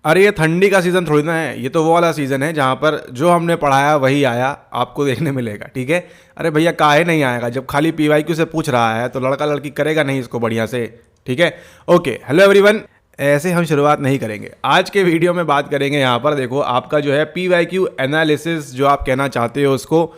अरे ये ठंडी का सीज़न थोड़ी ना है, ये तो वो वाला सीज़न है जहाँ पर जो हमने पढ़ाया वही आया आपको देखने मिलेगा, ठीक है। अरे भैया काहे नहीं आएगा, जब खाली पीवाईक्यू से पूछ रहा है तो लड़का लड़की करेगा नहीं इसको बढ़िया से, ठीक है। Okay, hello everyone. ऐसे हम शुरुआत नहीं करेंगे। आज के वीडियो में बात करेंगे यहाँ पर, देखो आपका जो है पीवाईक्यू एनालिसिस जो आप कहना चाहते हो उसको,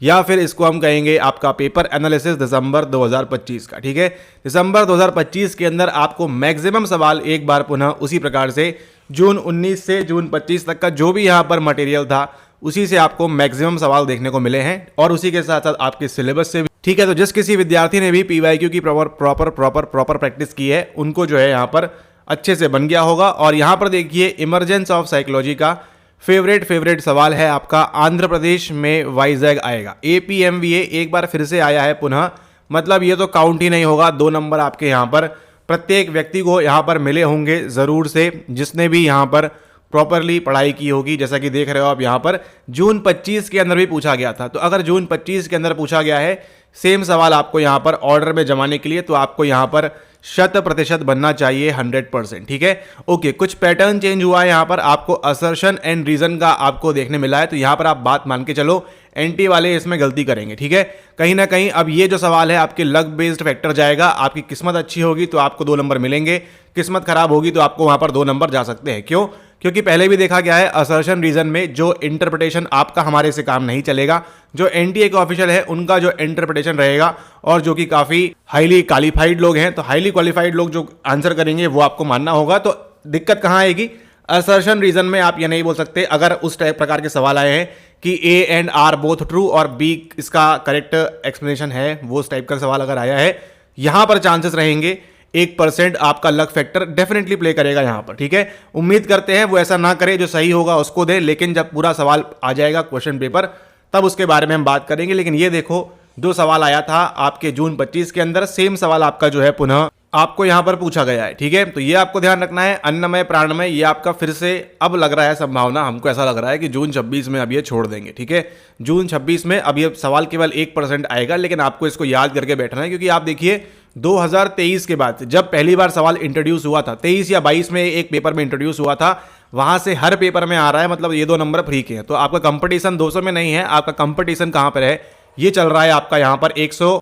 या फिर इसको हम कहेंगे आपका पेपर एनालिसिस दिसंबर 2025 का, ठीक है। दिसंबर 2025 के अंदर आपको मैक्सिमम सवाल एक बार पुनः उसी प्रकार से जून 19 से जून 25 तक का जो भी यहाँ पर मटेरियल था उसी से आपको मैक्सिमम सवाल देखने को मिले हैं, और उसी के साथ साथ आपके सिलेबस से भी, ठीक है। तो जिस किसी विद्यार्थी ने भी पीवाईक्यू की प्रॉपर प्रैक्टिस की है उनको जो है यहाँ पर अच्छे से बन गया होगा। और यहाँ पर देखिए इमरजेंस ऑफ साइकोलॉजी का फेवरेट सवाल है आपका, आंध्र प्रदेश में वाइजैग आएगा। एपीएमवीए एक बार फिर से आया है पुनः, मतलब ये तो काउंट ही नहीं होगा। 2 नंबर आपके यहाँ पर प्रत्येक व्यक्ति को यहाँ पर मिले होंगे ज़रूर से, जिसने भी यहाँ पर प्रॉपरली पढ़ाई की होगी। जैसा कि देख रहे हो आप यहाँ पर जून 25 के अंदर भी पूछा गया था, तो अगर जून 25 के अंदर पूछा गया है सेम सवाल आपको यहाँ पर ऑर्डर में जमाने के लिए, तो आपको यहाँ पर 100% बनना चाहिए, 100%, ठीक है। ओके, कुछ पैटर्न चेंज हुआ है यहाँ पर, आपको असर्शन एंड रीजन का आपको देखने मिला है, तो यहाँ पर आप बात मान के चलो एनटी वाले इसमें गलती करेंगे, ठीक है। कहीं ना कहीं अब ये जो सवाल है आपके लक बेस्ड फैक्टर जाएगा। आपकी किस्मत अच्छी होगी तो आपको 2 नंबर मिलेंगे, किस्मत खराब होगी तो आपको वहां पर 2 नंबर जा सकते हैं। क्यों? क्योंकि पहले भी देखा गया है असर्शन रीजन में जो इंटरप्रिटेशन आपका हमारे से काम नहीं चलेगा, जो एनटीए के ऑफिशियल है उनका जो इंटरप्रिटेशन रहेगा, और जो कि काफी हाईली क्वालिफाइड लोग हैं, तो हाईली क्वालिफाइड लोग जो आंसर करेंगे वो आपको मानना होगा। तो दिक्कत कहां आएगी? असर्शन रीजन में आप ये नहीं बोल सकते अगर उस टाइप प्रकार के सवाल आए हैं कि A and R both true और बी इसका करेक्ट एक्सप्लेनेशन है, वो उस टाइप का सवाल अगर आया है, यहां पर चांसेस रहेंगे 1% आपका लक फैक्टर डेफिनेटली प्ले करेगा यहां पर, ठीक है। उम्मीद करते हैं वो ऐसा ना करे, जो सही होगा उसको दे, लेकिन जब पूरा सवाल आ जाएगा क्वेश्चन पेपर तब उसके बारे में हम बात करेंगे। लेकिन ये देखो जो सवाल आया था आपके जून 25 के अंदर, सेम सवाल आपका जो है पुनः आपको यहां पर पूछा गया है, ठीक है। तो ये आपको ध्यान रखना है। अन्नमय प्राणमय ये आपका फिर से अब लग रहा है संभावना, हमको ऐसा लग रहा है कि जून 26 में अब ये छोड़ देंगे, ठीक है। जून 26 में अब ये सवाल केवल 1% आएगा, लेकिन आपको इसको याद करके बैठना है, क्योंकि आप देखिए 2023 के बाद जब पहली बार सवाल इंट्रोड्यूस हुआ था, 23 या 22 में एक पेपर में इंट्रोड्यूस हुआ था, वहां से हर पेपर में आ रहा है, मतलब ये 2 नंबर फ्री के हैं। तो आपका कंपटीशन 200 में नहीं है, आपका कंपटीशन कहां पर है? ये चल रहा है आपका यहां पर 100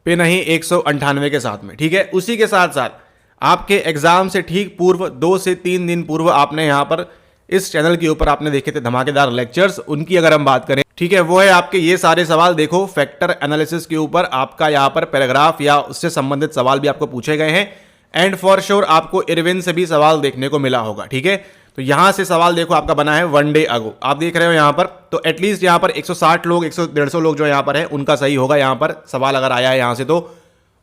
पे नहीं, 198 के साथ में, ठीक है। उसी के साथ साथ आपके एग्जाम से ठीक पूर्व 2 से 3 दिन पूर्व आपने यहां पर इस चैनल के ऊपर आपने देखे थे धमाकेदार लेक्चर्स, उनकी अगर हम बात करें, ठीक है, वो है आपके ये सारे सवाल। देखो फैक्टर एनालिसिस के ऊपर आपका यहां पर पैराग्राफ या उससे संबंधित सवाल भी आपको पूछे गए हैं, एंड फॉर श्योर आपको इरविन से भी सवाल देखने को मिला होगा, ठीक है। तो यहां से सवाल देखो आपका बना है 1 डे अगो, आप देख रहे हो यहां पर, तो एटलीस्ट यहां पर 160 लोग 100-150 लोग जो यहां पर है उनका सही होगा यहां पर सवाल अगर आया है यहां से। तो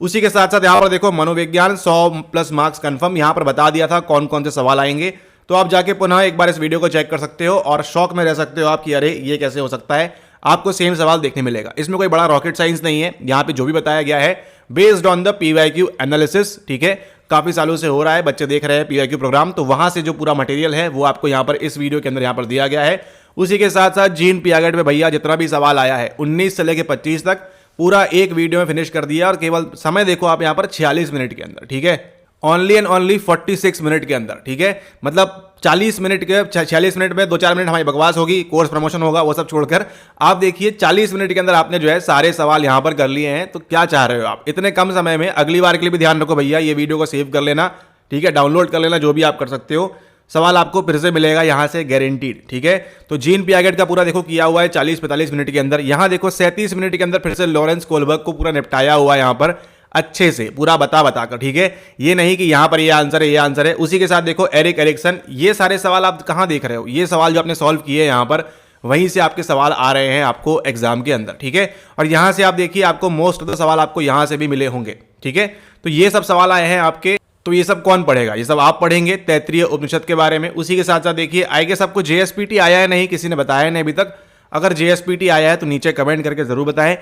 उसी के साथ साथ यहां पर देखो मनोविज्ञान 100+ मार्क्स कंफर्म, यहां पर बता दिया था कौन कौन से सवाल आएंगे। तो आप जाके पुनः एक बार इस वीडियो को चेक कर सकते हो और शॉक में रह सकते हो आप कि अरे ये कैसे हो सकता है, आपको सेम सवाल देखने मिलेगा। इसमें कोई बड़ा रॉकेट साइंस नहीं है, यहां पे जो भी बताया गया है based on the PYQ analysis, ठीक है। काफी सालों से हो रहा है, बच्चे देख रहे हैं पीवाईक्यू प्रोग्राम, तो वहां से जो पूरा मटेरियल है वो आपको यहां पर इस वीडियो के अंदर यहां पर दिया गया है। उसी के साथ साथ जीन पियागेट में भैया जितना भी सवाल आया है 19 से लेकर 25 तक पूरा एक वीडियो में फिनिश कर दिया, और केवल समय देखो आप यहां पर 46 मिनट के अंदर, ठीक है। ओनली एंड ओनली 46 मिनट के अंदर, ठीक है। मतलब 40 मिनट के 46 मिनट में 2-4 मिनट हमारी बकवास होगी, कोर्स प्रमोशन होगा, वो सब छोड़कर आप देखिए 40 मिनट के अंदर आपने जो है सारे सवाल यहां पर कर लिए हैं। तो क्या चाह रहे हो आप इतने कम समय में? अगली बार के लिए भी ध्यान रखो भैया, ये वीडियो को सेव कर लेना, ठीक है, डाउनलोड कर लेना, जो भी आप कर सकते हो। सवाल आपको फिर से मिलेगा यहां से गारंटीड, ठीक है। तो जीन पियागेट का पूरा देखो किया हुआ है 40-45 मिनट के अंदर। यहां देखो 37 मिनट के अंदर फिर से लॉरेंस कोलबर्ग को पूरा निपटाया हुआ है यहां पर अच्छे से, पूरा बताकर, ठीक है। ये नहीं कि यहां पर ये आंसर है, ये आंसर है। उसी के साथ देखो एरिक एरिक्सन, ये सारे सवाल आप कहां देख रहे हो? ये सवाल जो आपने सॉल्व किए यहां पर, वहीं से आपके सवाल आ रहे हैं आपको एग्जाम के अंदर, ठीक है। और यहां से आप देखिए आपको मोस्ट ऑफ द सवाल आपको यहां से भी मिले होंगे, ठीक है। तो ये सब सवाल आए हैं आपके, तो ये सब कौन पढ़ेगा? ये सब आप पढ़ेंगे तैत्रीय उपनिषद के बारे में। उसी के साथ साथ देखिए आई गेस आपको जेएसपीटी आया है, नहीं किसी ने बताया नहीं अभी तक। अगर जेएसपीटी आया है तो नीचे कमेंट करके जरूर बताएं।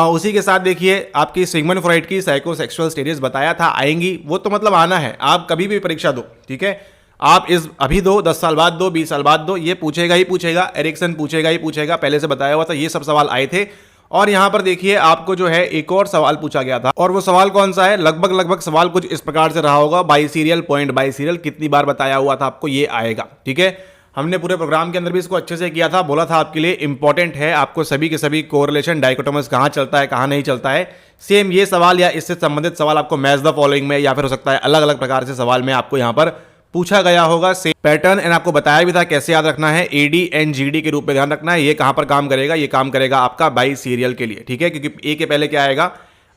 उसी के साथ देखिए आपकी सिगमंड फ्रॉइड की साइकोसेक्सुअल स्टेजेस बताया था आएंगी, वो तो मतलब आना है, आप कभी भी परीक्षा दो, ठीक है। आप इस अभी दो, 10 साल बाद दो, 20 साल बाद दो, ये पूछेगा ही पूछेगा, एरिक्सन पूछेगा ही पूछेगा, पहले से बताया हुआ था, ये सब सवाल आए थे। और यहाँ पर देखिए आपको जो है एक और सवाल पूछा गया था, और वो सवाल कौन सा है, लगभग सवाल कुछ इस प्रकार से रहा होगा, by serial point by serial कितनी बार बताया हुआ था आपको ये आएगा। ठीक है, हमने पूरे प्रोग्राम के अंदर भी इसको अच्छे से किया था, बोला था आपके लिए इंपॉर्टेंट है, आपको सभी के सभी कोरिलेशन डाइकोटोमस कहाँ चलता है कहाँ नहीं चलता है। सेम ये सवाल या इससे संबंधित सवाल आपको मैच द फॉलोइंग में या फिर हो सकता है अलग अलग प्रकार से सवाल में आपको यहाँ पर पूछा गया होगा सेम पैटर्न, एंड आपको बताया भी था कैसे याद रखना है, एडी एंड जीडी के रूप में ध्यान रखना है। ये कहां पर काम करेगा, ये काम करेगा आपका बाई सीरियल के लिए। ठीक है, क्योंकि ए के पहले क्या आएगा,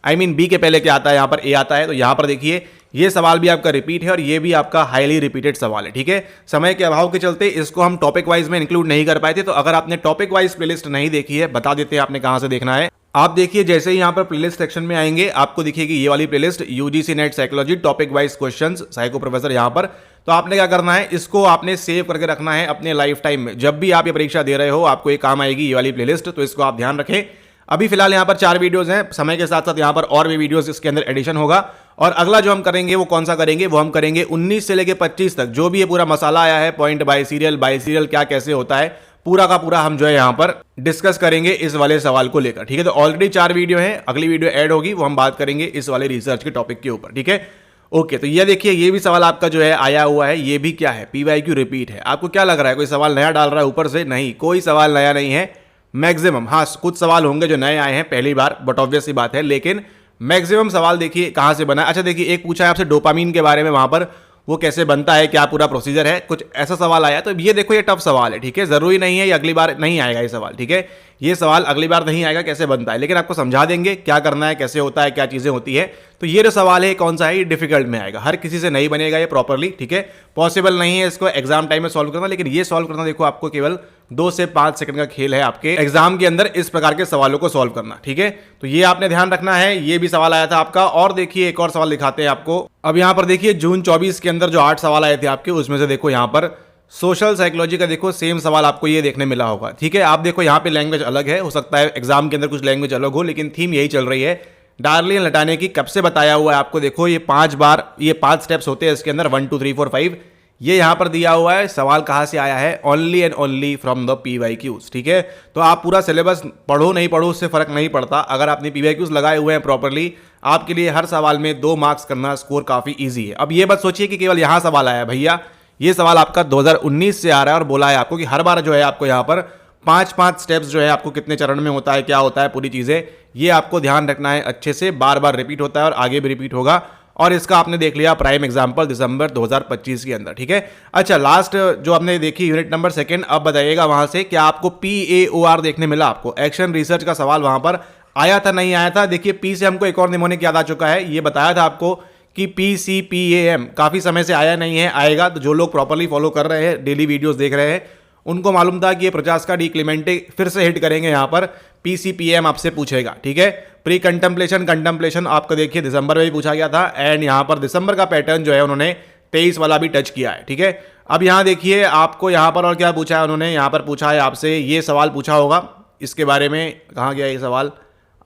बी के पहले क्या आता है, यहां पर ए आता है। तो यहां पर देखिए ये सवाल भी आपका रिपीट है और ये भी आपका हाईली रिपीटेड सवाल है। ठीक है, समय के अभाव के चलते इसको हम टॉपिक वाइज में इंक्लूड नहीं कर पाए थे, तो अगर आपने टॉपिक वाइज प्लेलिस्ट नहीं देखी है, बता देते हैं आपने कहां से देखना है। आप देखिए जैसे ही यहां पर प्लेलिस्ट सेक्शन में आएंगे आपको दिखेगी ये वाली playlist, UGC net psychology topic wise questions psycho professor यहां पर। तो आपने क्या करना है, इसको आपने सेव करके रखना है अपने लाइफ टाइम में, जब भी आप ये परीक्षा दे रहे हो आपको ये काम आएगी ये वाली प्लेलिस्ट, तो इसको आप ध्यान रखें। अभी फिलहाल यहाँ पर 4 वीडियोस हैं, समय के साथ साथ यहाँ पर और भी वीडियोस इसके अंदर एडिशन होगा। और अगला जो हम करेंगे वो कौन सा करेंगे, वो हम करेंगे 19 से लेकर 25 तक, जो भी ये पूरा मसाला आया है पॉइंट बाय सीरियल क्या कैसे होता है, पूरा का पूरा हम जो है यहाँ पर डिस्कस करेंगे इस वाले सवाल को लेकर। ठीक है, तो ऑलरेडी 4 वीडियो है, अगली वीडियो ऐड होगी, वो हम बात करेंगे इस वाले रिसर्च के टॉपिक के ऊपर। ठीक है, ओके। तो ये देखिए ये भी सवाल आपका जो है आया हुआ है, ये भी क्या है, पीवाईक्यू रिपीट है। आपको क्या लग रहा है कोई सवाल नया डाल रहा है ऊपर से? नहीं, कोई सवाल नया नहीं है। मैक्सिमम, हाँ कुछ सवाल होंगे जो नए आए हैं पहली बार, बट ऑब्वियस सी बात है, लेकिन मैक्सिमम सवाल देखिए कहां से बना है। अच्छा देखिए एक पूछा है आपसे डोपामीन के बारे में, वहां पर वो कैसे बनता है, क्या पूरा प्रोसीजर है, कुछ ऐसा सवाल आया। तो ये देखो ये टफ सवाल है। ठीक है, जरूरी नहीं है ये अगली बार नहीं आएगा ये सवाल। ठीक है, ये सवाल अगली बार नहीं आएगा कैसे बनता है, लेकिन आपको समझा देंगे क्या करना है, कैसे होता है, क्या चीजें होती है। तो ये जो सवाल है कौन सा है, ये डिफिकल्ट में आएगा, हर किसी से नहीं बनेगा ये प्रॉपरली। ठीक है, पॉसिबल नहीं है इसको एग्जाम टाइम में सॉल्व करना, लेकिन ये सॉल्व करना देखो आपको केवल 2 से 5 सेकंड का खेल है आपके एग्जाम के अंदर इस प्रकार के सवालों को सॉल्व करना। ठीक है, तो ये आपने ध्यान रखना है। ये भी सवाल आया था आपका, और देखिए एक और सवाल दिखाते हैं आपको। अब यहां पर देखिए जून 24 के अंदर जो 8 सवाल आए थे आपके, उसमें से देखो यहां पर सोशल साइकोलॉजी का देखो सेम सवाल आपको ये देखने मिला होगा। ठीक है, आप देखो यहाँ पे लैंग्वेज अलग है, हो सकता है एग्जाम के अंदर कुछ लैंग्वेज अलग हो, लेकिन थीम यही चल रही है, डार्लिंग लटाने की। कब से बताया हुआ है आपको, देखो ये 5 बार, ये 5 स्टेप्स होते हैं इसके अंदर, 1 2 3 4 5। ये यहां पर दिया हुआ है, सवाल कहां से आया है, only and only from the PYQs. ठीक है, तो आप पूरा सिलेबस पढ़ो नहीं पढ़ो उससे फर्क नहीं पड़ता, अगर आपने पीवाईक्यूज लगाए हुए हैं प्रॉपरली, आपके लिए हर सवाल में 2 मार्क्स करना स्कोर काफी ईजी है। अब ये बात सोचिए कि केवल यहां सवाल आया, भैया ये सवाल आपका 2019 से आ रहा है और बोला है आपको कि हर बार जो है आपको यहाँ पर 5 स्टेप्स जो है आपको कितने चरण में होता है, क्या होता है, पूरी चीजें ये आपको ध्यान रखना है अच्छे से। बार बार रिपीट होता है और आगे भी रिपीट होगा, और इसका आपने देख लिया प्राइम एग्जाम्पल दिसंबर 2025 के अंदर। ठीक है, अच्छा लास्ट जो आपने देखी यूनिट नंबर 2, अब बताइएगा वहां से क्या आपको PAOR देखने मिला, आपको एक्शन रिसर्च का सवाल वहां पर आया था नहीं आया था। देखिए पी से हमको एक और निमोनिक याद आ चुका है, ये बताया था आपको कि PCPAM काफी समय से आया नहीं है, आएगा। तो जो लोग प्रॉपरली फॉलो कर रहे हैं, डेली वीडियोस देख रहे हैं, उनको मालूम था कि ये प्रचास्का डी क्लेमेंटे फिर से हिट करेंगे यहाँ पर, PCPAM आपसे पूछेगा। ठीक है, प्री कंटेम्पलेशन आपको देखिए दिसंबर में भी पूछा गया था, एंड यहाँ पर दिसंबर का पैटर्न जो है उन्होंने 23 वाला भी टच किया है। ठीक है, अब यहाँ देखिए आपको यहाँ पर और क्या पूछा है उन्होंने, यहाँ पर पूछा है आपसे ये सवाल पूछा होगा, इसके बारे में कहाँ गया ये सवाल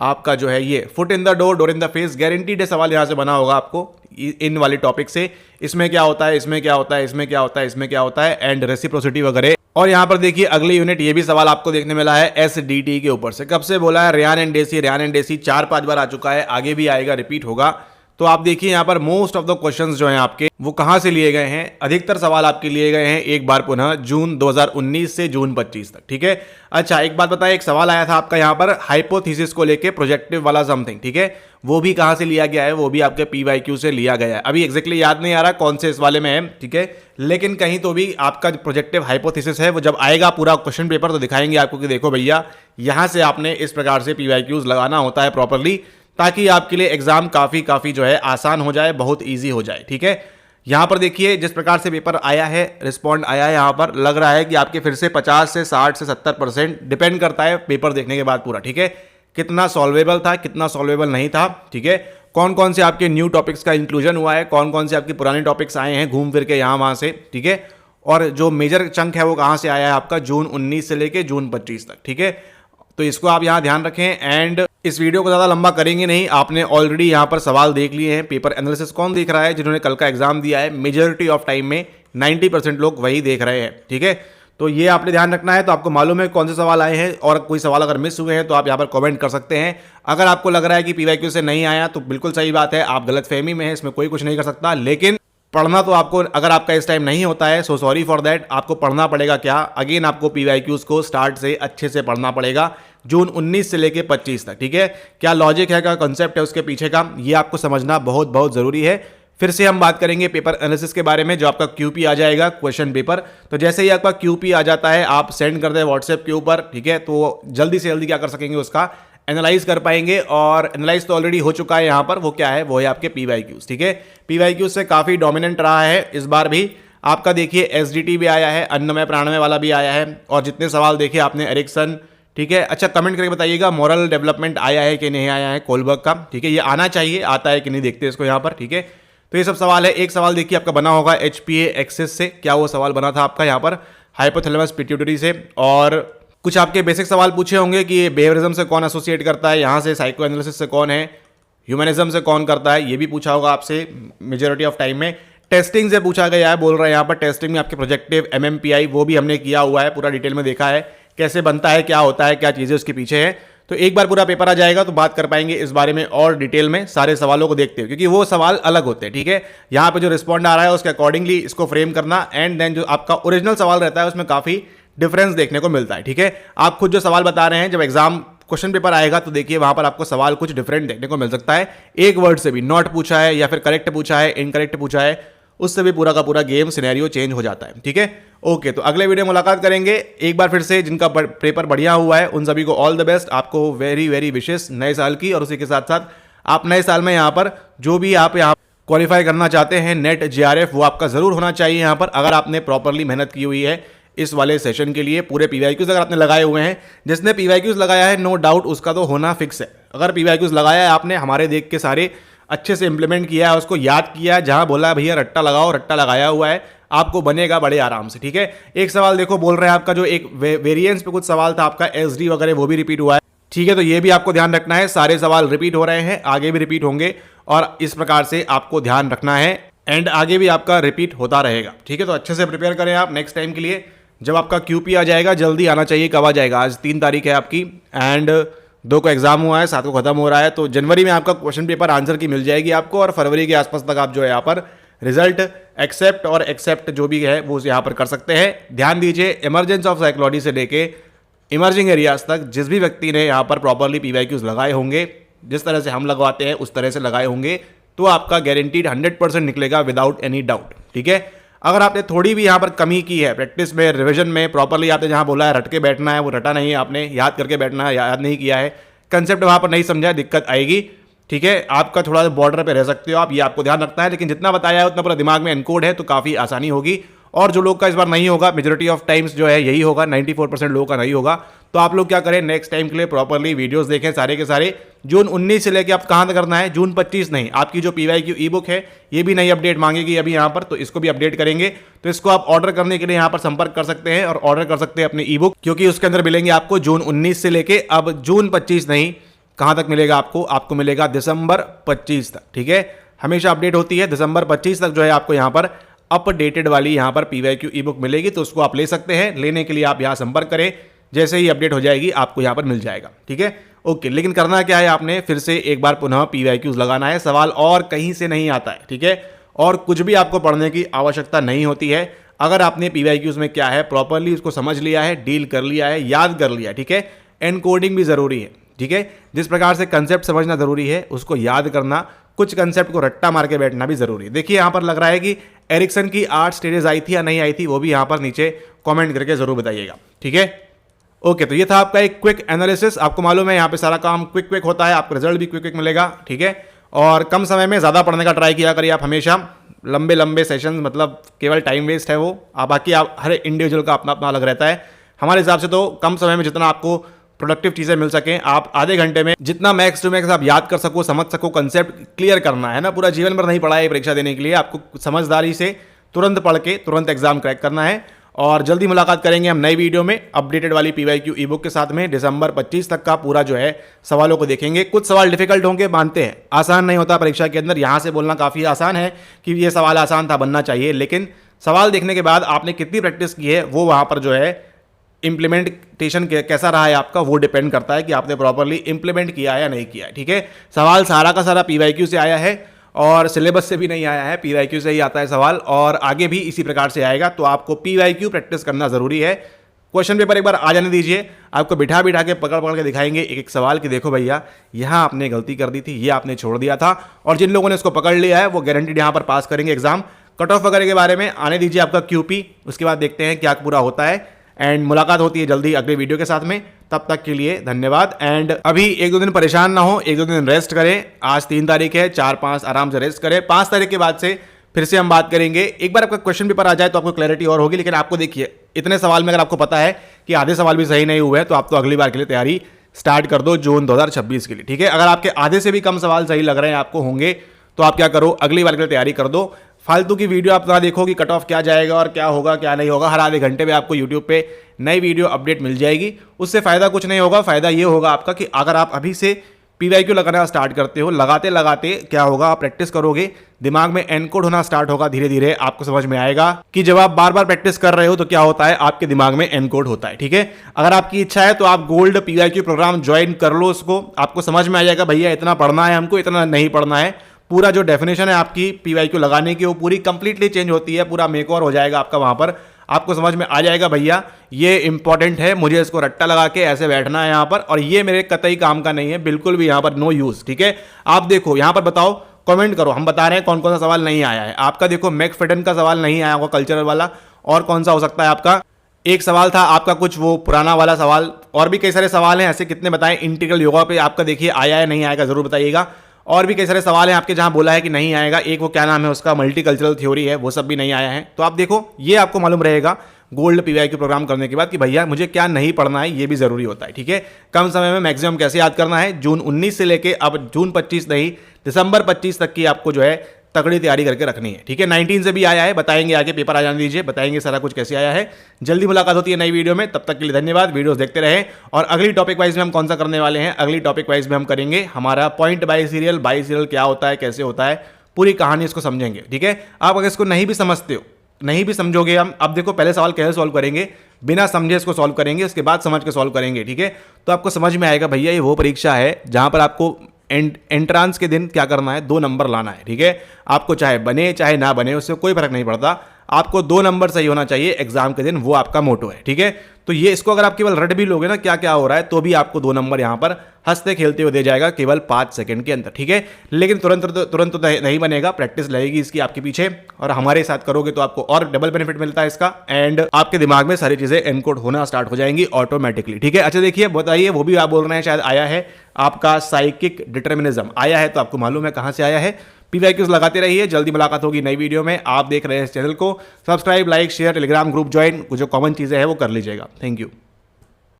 आपका जो है, ये foot in the door in the face, guaranteed है सवाल यहाँ से बना होगा आपको इन वाले टॉपिक से, इसमें क्या होता है, इसमें क्या होता है, इसमें क्या होता है, इसमें क्या होता है, एंड रेसिप्रोसिटी वगैरह। और यहाँ पर देखिए अगली यूनिट ये भी सवाल आपको देखने मिला है SDT के ऊपर से, कब से बोला है, रेयान एंड डेसी 4-5 बार आ चुका है, आगे भी आएगा, रिपीट होगा। तो आप देखिए यहाँ पर मोस्ट ऑफ द क्वेश्चंस जो हैं आपके वो कहां से लिए गए हैं, अधिकतर सवाल आपके लिए गए हैं एक बार पुनः जून 2019 से जून 25 तक। ठीक है, अच्छा एक बात बताइए, एक सवाल आया था आपका यहाँ पर हाइपोथेसिस को लेके प्रोजेक्टिव वाला समथिंग। ठीक है, वो भी कहां से लिया गया है, वो भी आपके PYQ से लिया गया है। अभी एग्जैक्टली याद नहीं आ रहा कौन से इस वाले में है। ठीक है, लेकिन कहीं तो भी आपका प्रोजेक्टिव हाइपोथेसिस है, वो जब आएगा पूरा क्वेश्चन पेपर तो दिखाएंगे आपको कि देखो भैया यहां से आपने इस प्रकार से PYQs लगाना होता है प्रॉपरली, ताकि आपके लिए एग्जाम काफी जो है आसान हो जाए, बहुत ईजी हो जाए। ठीक है, यहां पर देखिए जिस प्रकार से पेपर आया है, रिस्पॉन्ड आया है, यहां पर लग रहा है कि आपके फिर से 50 से 60 से 70% डिपेंड करता है पेपर देखने के बाद पूरा। ठीक है, कितना सॉल्वेबल था, कितना सॉल्वेबल नहीं था। ठीक है, कौन कौन से आपके न्यू टॉपिक्स का इंक्लूजन हुआ है, कौन कौन से आपके पुराने टॉपिक्स आए हैं घूम फिर के यहाँ वहां से। ठीक है, और जो मेजर चंक है वो कहां से आया है आपका, जून 19 से लेके जून 25 तक। ठीक है, तो इसको आप यहां ध्यान रखें, एंड इस वीडियो को ज़्यादा लंबा करेंगे नहीं, आपने ऑलरेडी यहां पर सवाल देख लिए हैं। पेपर एनालिसिस कौन देख रहा है, जिन्होंने कल का एग्जाम दिया है, मेजॉरिटी ऑफ टाइम में 90% लोग वही देख रहे हैं। ठीक है, तो ये आपने ध्यान रखना है। तो आपको मालूम है कौन से सवाल आए हैं, और कोई सवाल अगर मिस हुए हैं तो आप यहाँ पर कमेंट कर सकते हैं। अगर आपको लग रहा है कि पीवाईक्यू से नहीं आया तो बिल्कुल सही बात है, आप गलतफहमी में है, इसमें कोई कुछ नहीं कर सकता। लेकिन पढ़ना तो आपको, अगर आपका इस टाइम नहीं होता है, सो सॉरी फॉर दैट, आपको पढ़ना पड़ेगा। क्या अगेन आपको पीवाईक्यूज को स्टार्ट से अच्छे से पढ़ना पड़ेगा, जून 19 से लेके 25 तक, ठीक है। क्या लॉजिक है, क्या कॉन्सेप्ट है उसके पीछे का, ये आपको समझना बहुत बहुत जरूरी है। फिर से हम बात करेंगे पेपर एनालिसिस के बारे में, जो आपका क्यूपी आ जाएगा, क्वेश्चन पेपर। तो जैसे ही आपका क्यूपी आ जाता है, आप सेंड कर दें व्हाट्सएप के ऊपर, ठीक है। तो जल्दी से जल्दी क्या कर सकेंगे, उसका एनालाइज कर पाएंगे। और एनालाइज तो ऑलरेडी हो चुका है यहाँ पर, वो क्या है, वो है आपके पीवाईक्यूज, ठीक है। पीवाईक्यूज से काफी डोमिनेंट रहा है इस बार भी। आपका देखिए एसडीटी भी आया है, अन्नमय प्राणमय वाला भी आया है, और जितने सवाल देखे आपने एरिक्सन, ठीक है। अच्छा, कमेंट करके बताइएगा मॉरल डेवलपमेंट आया है कि नहीं आया है कोलबर्ग का, ठीक है। ये आना चाहिए, आता है कि नहीं देखते इसको यहाँ पर, ठीक है। तो ये सब सवाल है। एक सवाल देखिए आपका बना होगा एचपीए एक्सेस से, क्या वो सवाल बना था आपका यहाँ पर हाइपोथैलेमस पिट्यूटरी से। और कुछ आपके बेसिक सवाल पूछे होंगे कि ये बिहेवियरिज्म से कौन एसोसिएट करता है, यहाँ से साइको एनालिसिस से कौन है, ह्यूमनिज्म से कौन करता है, ये भी पूछा होगा आपसे मेजोरिटी ऑफ टाइम में। टेस्टिंग से पूछा गया है, बोल रहे हैं यहाँ पर टेस्टिंग में आपके प्रोजेक्टिव एमएमपीआई वो भी हमने किया हुआ है, पूरा डिटेल में देखा है कैसे बनता है, क्या होता है, क्या चीज़ें उसके पीछे है। तो एक बार पूरा पेपर आ जाएगा तो बात कर पाएंगे इस बारे में और डिटेल में, सारे सवालों को देखते हुए, क्योंकि वो सवाल अलग होते हैं, ठीक है। यहाँ पे जो रिस्पॉन्ड आ रहा है उसके अकॉर्डिंगली इसको फ्रेम करना, एंड देन जो आपका ओरिजिनल सवाल रहता है उसमें काफ़ी डिफरेंस देखने को मिलता है, ठीक है। आप खुद जो सवाल बता रहे हैं, जब एग्जाम क्वेश्चन पेपर आएगा तो देखिए वहां पर आपको सवाल कुछ डिफरेंट देखने को मिल सकता है। एक वर्ड से भी नॉट पूछा है या फिर करेक्ट पूछा है, इनकरेक्ट पूछा है, उससे भी पूरा का पूरा गेम सिनेरियो चेंज हो जाता है, ठीक है। ओके, तो अगले वीडियो में मुलाकात करेंगे। एक बार फिर से जिनका पेपर बढ़िया हुआ है उन सभी को ऑल द बेस्ट, आपको वेरी वेरी विशेष नए साल की। और उसी के साथ साथ आप नए साल में यहाँ पर जो भी आप यहाँ क्वालिफाई करना चाहते हैं नेट जेआरएफ, वो आपका जरूर होना चाहिए यहाँ पर, अगर आपने प्रॉपरली मेहनत की हुई है इस वाले सेशन के लिए। पूरे पीवाईक्यूज अगर आपने लगाए हुए हैं, जिसने पीवाईक्यूज लगाया है नो डाउट उसका तो होना फिक्स है। अगर पीवाईक्यूज लगाया है आपने, हमारे देख के सारे अच्छे से इंप्लीमेंट किया है, उसको याद किया है, जहां बोला है भैया रट्टा लगाओ, रट्टा लगाया हुआ है, आपको बनेगा बड़े आराम से, ठीक है। एक सवाल देखो बोल रहे हैं आपका जो एक वेरिएंस पे कुछ सवाल था आपका एसडी वगैरह, वो भी रिपीट हुआ है, ठीक है। तो ये भी आपको ध्यान रखना है, सारे सवाल रिपीट हो रहे हैं, आगे भी रिपीट होंगे, और इस प्रकार से आपको ध्यान रखना है, एंड आगे भी आपका रिपीट होता रहेगा, ठीक है। तो अच्छे से प्रिपेयर करें आप नेक्स्ट टाइम के लिए। जब आपका क्यूपी आ जाएगा, जल्दी आना चाहिए, कब आ जाएगा, आज 3 तारीख है आपकी, एंड 2 को एग्जाम हुआ है, 7 को खत्म हो रहा है, तो जनवरी में आपका क्वेश्चन पेपर आंसर की मिल जाएगी आपको, और फरवरी के आसपास तक आप जो है यहाँ पर रिजल्ट एक्सेप्ट और एक्सेप्ट जो भी है वो यहाँ पर कर सकते हैं। ध्यान दीजिए, इमरजेंस ऑफ साइकोलॉजी से लेके इमर्जिंग एरियाज तक जिस भी व्यक्ति ने यहाँ पर प्रॉपरली पीवाईक्यूज लगाए होंगे, जिस तरह से हम लगवाते हैं उस तरह से लगाए होंगे, तो आपका गारंटीड 100% निकलेगा विदाउट एनी डाउट, ठीक है। अगर आपने थोड़ी भी यहाँ पर कमी की है प्रैक्टिस में, रिवीजन में, प्रॉपरली आपने जहाँ बोला है रट के बैठना है, वो रटा नहीं है आपने, याद करके बैठना है, याद नहीं किया है, कंसेप्ट वहाँ पर नहीं समझा है, दिक्कत आएगी, ठीक है। आपका थोड़ा सा बॉर्डर पे रह सकते हो आप, ये आपको ध्यान रखना है, लेकिन जितना बताया है उतना पूरा दिमाग में एनकोड है, तो काफ़ी आसानी होगी। और जो लोग का इस बार नहीं होगा, मेजोरिटी ऑफ टाइम्स जो है यही होगा, 94% लोगों का नहीं होगा, तो आप लोग क्या करें, नेक्स्ट टाइम के लिए प्रॉपरली वीडियोस देखें सारे के सारे। जून 19 से लेकर आप कहां तक करना है, जून 25 नहीं, आपकी जो पीवाईक्यू ई बुक है ये भी नई अपडेट मांगेगी अभी यहाँ पर, तो इसको भी अपडेट करेंगे। तो इसको आप ऑर्डर करने के लिए यहाँ पर संपर्क कर सकते हैं और ऑर्डर कर सकते हैं अपनी ई बुक, क्योंकि उसके अंदर मिलेंगे आपको जून 19 से लेके अब जून 25 नहीं, कहां तक मिलेगा आपको मिलेगा दिसंबर 25 तक, ठीक है। हमेशा अपडेट होती है, दिसंबर 25 तक जो है आपको यहाँ पर अपडेटेड वाली यहाँ पर पीवाईक्यू ई बुक मिलेगी, तो उसको आप ले सकते हैं। लेने के लिए आप यहाँ संपर्क करें, जैसे ही अपडेट हो जाएगी आपको यहाँ पर मिल जाएगा, ठीक है। ओके, लेकिन करना क्या है, आपने फिर से एक बार पुनः पीवाईक्यूज लगाना है, सवाल और कहीं से नहीं आता है, ठीक है। और कुछ भी आपको पढ़ने की आवश्यकता नहीं होती है, अगर आपने पीवाईक्यूज में क्या है प्रॉपरली उसको समझ लिया है, डील कर लिया है, याद कर लिया है, ठीक है। एनकोडिंग भी जरूरी है, ठीक है। जिस प्रकार से कंसेप्ट समझना जरूरी है, उसको याद करना, कुछ कंसेप्ट को रट्टा मार के बैठना भी जरूरी है। देखिए यहाँ पर लग रहा है कि एरिक्सन की 8 स्टेजेस आई थी या नहीं आई थी, वो भी यहाँ पर नीचे कमेंट करके जरूर बताइएगा, ठीक है। ओके, तो ये था आपका एक क्विक एनालिसिस। आपको मालूम है यहाँ पे सारा काम क्विक होता है, आपको रिजल्ट भी क्विक मिलेगा, ठीक है। और कम समय में ज़्यादा पढ़ने का ट्राई किया करिए आप हमेशा, लंबे सेशन मतलब केवल टाइम वेस्ट है वो। बाकी आप हर इंडिविजुअल का अपना अपना अलग रहता है। हमारे हिसाब से तो कम समय में जितना आपको प्रोडक्टिव चीज़ें मिल सकें, आप आधे घंटे में जितना मैक्स टू मैक्स आप याद कर सको, समझ सको, कंसेप्ट क्लियर करना है ना। पूरा जीवन भर नहीं पढ़ा है परीक्षा देने के लिए, आपको समझदारी से तुरंत पढ़ के तुरंत एग्जाम क्रैक करना है। और जल्दी मुलाकात करेंगे हम नई वीडियो में अपडेटेड वाली पीवाईक्यू ई बुक के साथ में। दिसंबर 25 तक का पूरा जो है सवालों को देखेंगे। कुछ सवाल डिफिकल्ट होंगे, मानते हैं, आसान नहीं होता परीक्षा के अंदर। यहाँ से बोलना काफ़ी आसान है कि ये सवाल आसान था, बनना चाहिए, लेकिन सवाल देखने के बाद आपने कितनी प्रैक्टिस की है वो वहाँ पर जो है इम्प्लीमेंटेशन कैसा रहा है आपका, वो डिपेंड करता है कि आपने प्रॉपरली इंप्लीमेंट किया है या नहीं किया है। ठीक है, सवाल सारा का सारा पीवाईक्यू से आया है और सिलेबस से भी नहीं आया है, पीवाईक्यू से ही आता है सवाल, और आगे भी इसी प्रकार से आएगा। तो आपको पीवाईक्यू प्रैक्टिस करना जरूरी है। क्वेश्चन पेपर एक बार आ जाने दीजिए, आपको बिठा बिठा के पकड़ पकड़ के दिखाएंगे एक एक सवाल कि देखो भैया यहाँ आपने गलती कर दी थी, ये आपने छोड़ दिया था। और जिन लोगों ने इसको पकड़ लिया है वो गारंटीड यहाँ पर पास करेंगे एग्जाम। कट ऑफ वगैरह के बारे में आने दीजिए आपका क्यूपी, उसके बाद देखते हैं क्या पूरा होता है। एंड मुलाकात होती है जल्दी अगले वीडियो के साथ में, तब तक के लिए धन्यवाद। एंड अभी एक दो दिन परेशान ना हो, एक दो दिन रेस्ट करें। आज 3 तारीख है, 4-5 आराम से रेस्ट करें। 5 तारीख के बाद से फिर से हम बात करेंगे। एक बार आपका क्वेश्चन पेपर आ जाए तो आपको क्लैरिटी और होगी। लेकिन आपको देखिए इतने सवाल में अगर आपको पता है कि आधे सवाल भी सही नहीं हुए हैं तो आप तो अगली बार के लिए तैयारी स्टार्ट कर दो जून 2026 के लिए। ठीक है, अगर आपके आधे से भी कम सवाल सही लग रहे हैं आपको होंगे तो आप क्या करो, अगली बार के लिए तैयारी कर दो। फालतू की वीडियो आप ना देखो कि कट ऑफ क्या जाएगा और क्या होगा क्या नहीं होगा। हर आधे घंटे में आपको यूट्यूब पे नई वीडियो अपडेट मिल जाएगी, उससे फायदा कुछ नहीं होगा। फायदा ये होगा आपका कि अगर आप अभी से पीवाईक्यू लगाना स्टार्ट करते हो, लगाते लगाते क्या होगा, आप प्रैक्टिस करोगे, दिमाग में एनकोड होना स्टार्ट होगा। धीरे धीरे आपको समझ में आएगा कि जब आप बार बार प्रैक्टिस कर रहे हो तो क्या होता है, आपके दिमाग में एनकोड होता है। ठीक है, अगर आपकी इच्छा है तो आप गोल्ड पीवाईक्यू प्रोग्राम ज्वाइन कर लो। उसको आपको समझ में आ जाएगा भैया इतना पढ़ना है हमको, इतना नहीं पढ़ना है। पूरा जो डेफिनेशन है आपकी पीवाईक्यू लगाने की वो पूरी कंप्लीटली चेंज होती है, पूरा मेकओवर हो जाएगा आपका। वहां पर आपको समझ में आ जाएगा भैया ये इंपॉर्टेंट है, मुझे इसको रट्टा लगा के ऐसे बैठना है यहाँ पर, और ये मेरे कतई काम का नहीं है, बिल्कुल भी यहाँ पर नो यूज। ठीक है, आप देखो यहाँ पर बताओ, कमेंट करो, हम बता रहे हैं कौन कौन सा सवाल नहीं आया है आपका। देखो मैकफेडन का सवाल नहीं आया होगा कल्चरल वाला, और कौन सा हो सकता है आपका, एक सवाल था आपका कुछ वो पुराना वाला सवाल, और भी कई सारे सवाल हैं ऐसे, कितने बताएं। इंटीग्रल योगा पे आपका देखिए आया है नहीं आएगा जरूर बताइएगा। और भी कई सारे सवाल हैं आपके जहां बोला है कि नहीं आएगा। एक वो क्या नाम है उसका, मल्टीकल्चरल थ्योरी है, वो सब भी नहीं आया है। तो आप देखो ये आपको मालूम रहेगा गोल्ड पीवाईक्यू प्रोग्राम करने के बाद कि भैया मुझे क्या नहीं पढ़ना है, ये भी जरूरी होता है। ठीक है, कम समय में मैक्सिमम कैसे याद करना है, जून 19 से लेके अब जून 25 नहीं दिसंबर 25 तक की आपको जो है तगड़ी तैयारी करके रखनी है। ठीक है, 19 से भी आया है, बताएंगे आगे, पेपर आ जाने दीजिए, बताएंगे सारा कुछ कैसे आया है। जल्दी मुलाकात होती है नई वीडियो में, तब तक के लिए धन्यवाद। वीडियोस देखते रहें। और अगली टॉपिक वाइज में हम कौन सा करने वाले हैं, अगली टॉपिक वाइज में हम करेंगे हमारा पॉइंट बाय सीरियल क्या होता है, कैसे होता है, पूरी कहानी इसको समझेंगे। ठीक है, आप अगर इसको नहीं भी समझते हो, नहीं भी समझोगे, हम अब देखो पहले सवाल कैसे सॉल्व करेंगे, बिना समझे इसको सॉल्व करेंगे, उसके बाद समझ के सॉल्व करेंगे। ठीक है, तो आपको समझ में आएगा भैया ये वो परीक्षा है जहां पर आपको एंट्रांस के दिन क्या करना है, 2 नंबर लाना है। ठीक है, आपको चाहे बने चाहे ना बने उससे कोई फर्क नहीं पड़ता, आपको 2 नंबर सही होना चाहिए एग्जाम के दिन, वो आपका मोटो है। ठीक है, तो ये इसको अगर आप केवल रट भी लोगे ना क्या क्या हो रहा है, तो भी आपको 2 नंबर यहां पर हंसते खेलते हुए दे जाएगा केवल 5 सेकंड के अंदर। ठीक है, लेकिन तुरंत तो नहीं बनेगा, प्रैक्टिस लगेगी इसकी आपके पीछे, और हमारे साथ करोगे तो आपको और डबल बेनिफिट मिलता है इसका। एंड आपके दिमाग में सारी चीजें एनकोड होना स्टार्ट हो जाएंगी ऑटोमेटिकली। ठीक है, अच्छा देखिए बताइए, वो भी आप बोल रहे हैं शायद आया है आपका साइकिक डिटर्मिनिज्म आया है, तो आपको मालूम है कहां से आया है। पीवाईक्यूज लगाते रहिए, जल्दी मुलाकात होगी नई वीडियो में। आप देख रहे हैं इस चैनल को, subscribe, like, share, Telegram group join, जो कॉमन चीजें हैं वो कर लीजिएगा। Thank you.